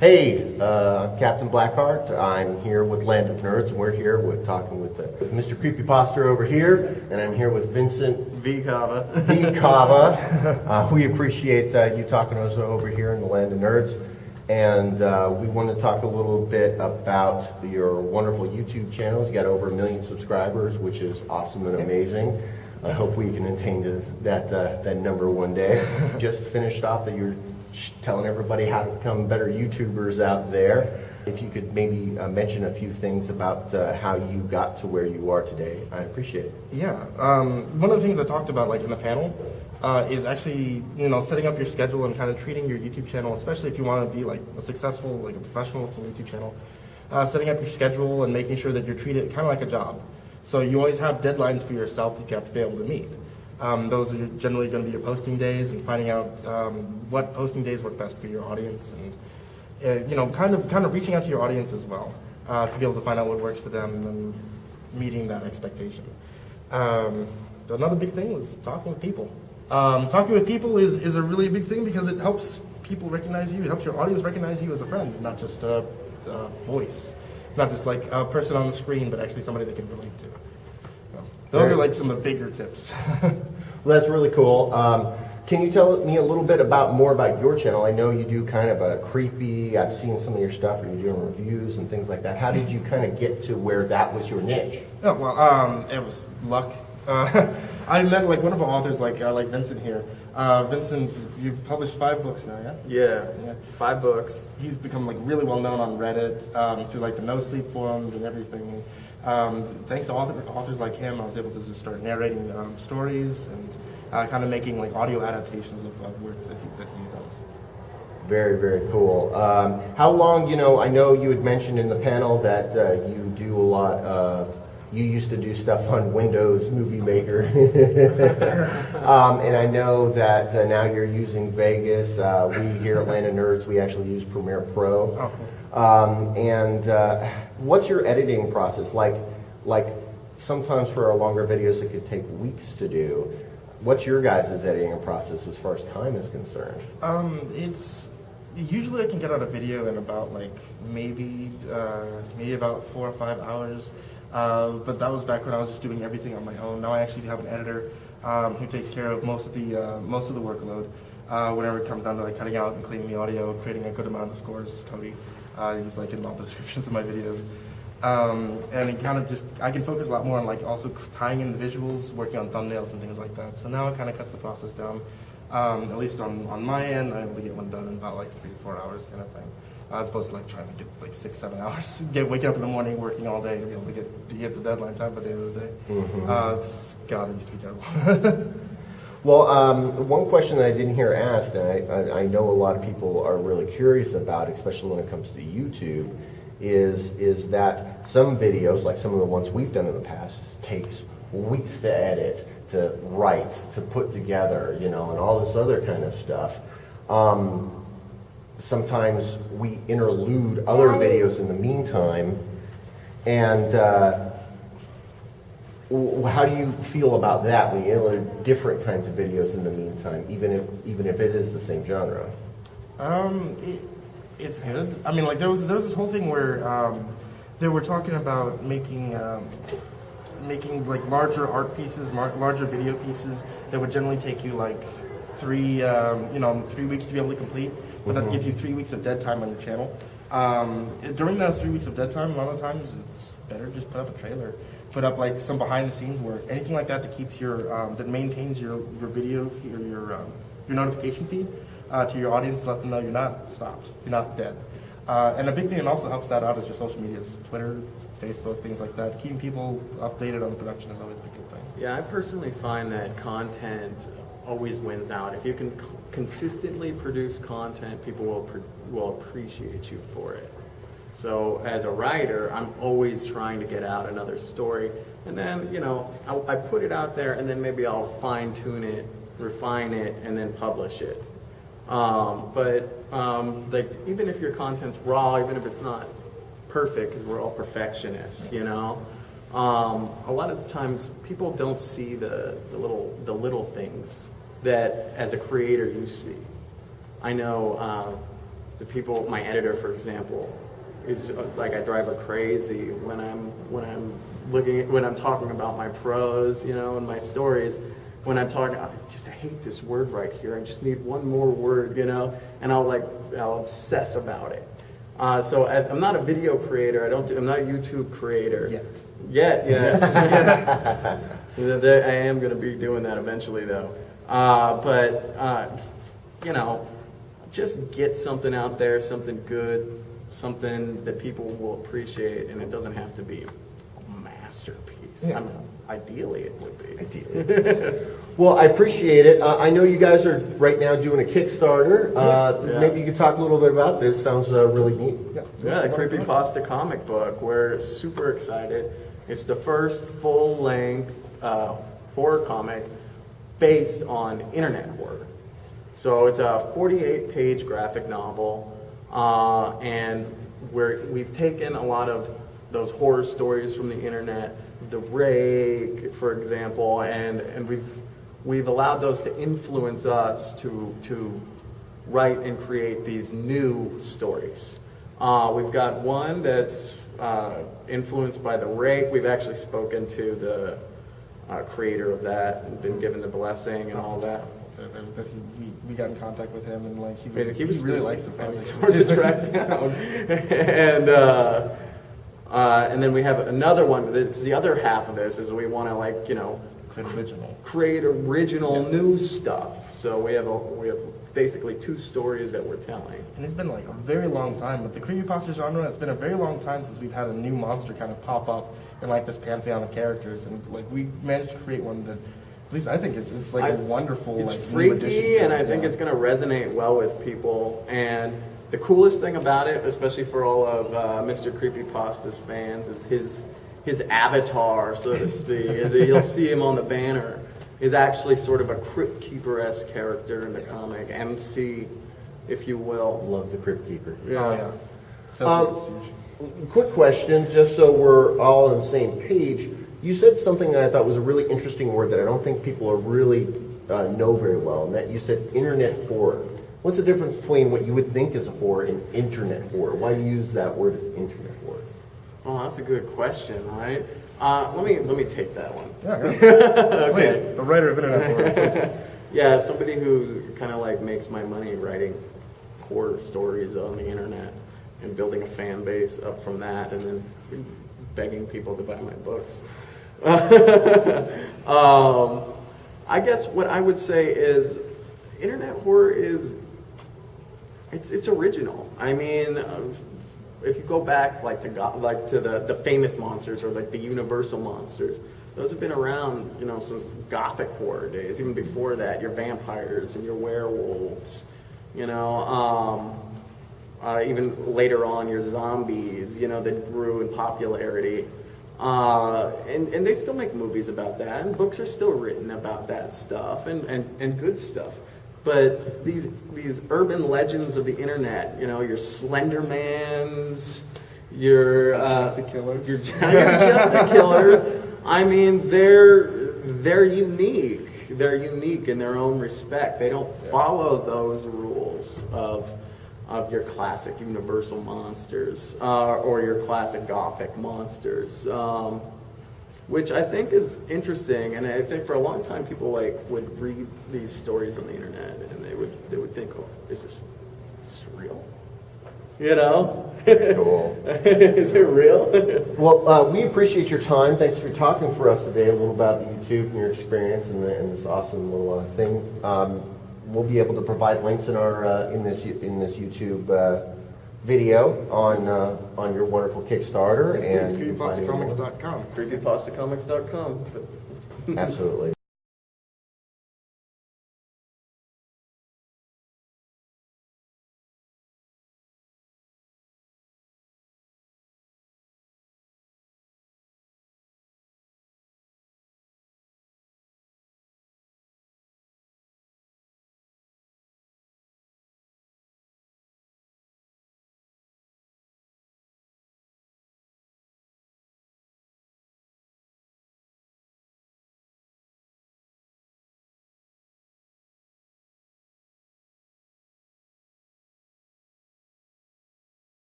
Hey, I'm Captain Blackheart. I'm here with Land of Nerds, and we're here talking with Mr. Creepypasta over here, and I'm here with Vincent V. Cava. We appreciate you talking to us over here in the Land of Nerds, and we want to talk a little bit about your wonderful YouTube channels. You got over 1 million subscribers, which is awesome and amazing. I hope we can attain to that number one day. Just finished off that you're telling everybody how to become better YouTubers out there. If you could maybe mention a few things about how you got to where you are today, I appreciate it. Yeah, one of the things I talked about, like in the panel, is actually setting up your schedule and kind of treating your YouTube channel, especially if you want to be like a successful, like a professional YouTube channel. Setting up your schedule and making sure that you're treated kind of like a job. So you always have deadlines for yourself that you have to be able to meet. Those are generally going to be your posting days, and finding out what posting days work best for your audience, and kind of reaching out to your audience as well to be able to find out what works for them and then meeting that expectation. Another big thing was talking with people. Talking with people is a really big thing because it helps people recognize you. It helps your audience recognize you as a friend, not just a voice, not just like a person on the screen, but actually somebody they can relate to. Those are like some of the bigger tips. Well, that's really cool. Can you tell me a little bit more about your channel? I know you do kind of a creepy, I've seen some of your stuff where you're doing reviews and things like that. How did you kind of get to where that was your niche? Oh, well, it was luck. I met like one of our authors, like Vincent here. Vincent, you've published 5 books now, yeah? Yeah, 5 books. He's become like really well known on Reddit through like the No Sleep forums and everything. Thanks to authors like him, I was able to just start narrating stories and kind of making like audio adaptations of works that he does. Very, very cool. How long, I know you had mentioned in the panel that you do a lot you used to do stuff on Windows Movie Maker. And I know that now you're using Vegas. We here at Land of Nerds, we actually use Premiere Pro. Oh, cool. And what's your editing process like? Like sometimes for our longer videos, it could take weeks to do. What's your guys' editing process as far as time is concerned? It's usually I can get out a video in about like maybe about 4 or 5 hours. But that was back when I was just doing everything on my own. Now I actually have an editor who takes care of most of the workload. Whenever it comes down to like cutting out and cleaning the audio, creating a good amount of scores, Cody. He's like in all the descriptions of my videos. And it kind of just, I can focus a lot more on like also tying in the visuals, working on thumbnails and things like that. So now it kind of cuts the process down. At least on my end, I'm able to get one done in about like 3 to 4 hours kind of thing. As opposed to like trying to get like 6-7 hours, waking up in the morning, working all day to be able to get the deadline time by the end of the day. Mm-hmm. God, it used to be terrible. Well, one question that I didn't hear asked, and I know a lot of people are really curious about, especially when it comes to YouTube, is that some videos, like some of the ones we've done in the past, takes weeks to edit, to write, to put together, and all this other kind of stuff. Sometimes we interlude other videos in the meantime, and how do you feel about that when you interlude different kinds of videos in the meantime, even if it is the same genre? It's good. I mean, like there was this whole thing where they were talking about making like larger art pieces, larger video pieces that would generally take you like 3 weeks to be able to complete. But that gives you 3 weeks of dead time on your channel. During those 3 weeks of dead time, a lot of times it's better just put up a trailer, put up like some behind the scenes work, anything like that that keeps that maintains your video feed or your notification feed to your audience to let them know you're not stopped, you're not dead. And a big thing that also helps that out is your social medias, Twitter, Facebook, things like that. Keeping people updated on the production is always a good thing. Yeah, I personally find that content always wins out. If you can consistently produce content, people will appreciate you for it. So as a writer, I'm always trying to get out another story, and then I put it out there, and then maybe I'll fine tune it, refine it, and then publish it. Like even if your content's raw, even if it's not perfect, because we're all perfectionists, a lot of the times people don't see the little things that as a creator you see. I know the people, my editor, for example, is like I drive her crazy when I'm talking about my prose, you know, and my stories. When I'm talking, I hate this word right here. I just need one more word, you know, and I'll obsess about it. So I'm not a video creator. I'm not a YouTube creator yet. I am going to be doing that eventually, though. But you know, just get something out there, something good, something that people will appreciate, and it doesn't have to be a masterpiece. Yeah. I mean, ideally, it would be. Ideally. Well, I appreciate it. I know you guys are right now doing a Kickstarter. Maybe you could talk a little bit about this. Sounds really neat. Yeah, the Creepypasta comic book. We're super excited. It's the first full-length horror comic based on internet horror. So it's a 48-page graphic novel, and we've taken a lot of those horror stories from the internet, The Rake, for example, and we've allowed those to influence us to write and create these new stories. We've got one that's influenced by The Rake. We've actually spoken to the creator of that and been given the blessing and all that. That we got in contact with him, and like he really likes the project. It's hard to track down. And then we have another one. Because the other half of this is we want to create original new stuff. So we have basically two stories that we're telling. And it's been like a very long time with the creepypasta genre. It's been a very long time since we've had a new monster kind of pop up in like this pantheon of characters, and like we managed to create one that. At least I think it's like a wonderful, it's like, freaky, new addition to and it, I think it's going to resonate well with people. And the coolest thing about it, especially for all of Mr. Creepypasta's fans, is his avatar, so to speak. You'll see him on the banner. Is actually sort of a Crypt Keeper-esque character in the comic, MC, if you will. Love the Crypt Keeper. Yeah. Oh, yeah. Quick question, just so we're all on the same page. You said something that I thought was a really interesting word that I don't think people are really know very well, and that you said internet horror. What's the difference between what you would think is horror and internet horror? Why use that word as internet horror? Oh, that's a good question, right? Let me take that one. Yeah, Okay. Please, the writer of internet horror. Please. Yeah, somebody who's kind of like makes my money writing horror stories on the internet and building a fan base up from that, and then begging people to buy my books. I guess what I would say is internet horror is it's original. I mean, if you go back like to the famous monsters or like the Universal monsters, those have been around, you know, since Gothic horror days. Even before that, your vampires and your werewolves, you know. Even later on, your zombies, you know, that grew in popularity. And they still make movies about that, and books are still written about that stuff, and good stuff. But these urban legends of the internet, you know, your Slendermans, your Jeff the Killer. your Jeff the Killers. I mean, they're unique. They're unique in their own respect. They don't follow those rules of your classic Universal monsters or your classic Gothic monsters, which I think is interesting. And I think for a long time people would read these stories on the internet and they would think, oh, is this real? You know? Cool. Is it real? Well, we appreciate your time. Thanks for talking for us today a little about the YouTube and your experience and this awesome little thing. We'll be able to provide links in our in this YouTube video on your wonderful Kickstarter and Creepypastacomics.com. Creepypastacomics.com. Absolutely.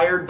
inspired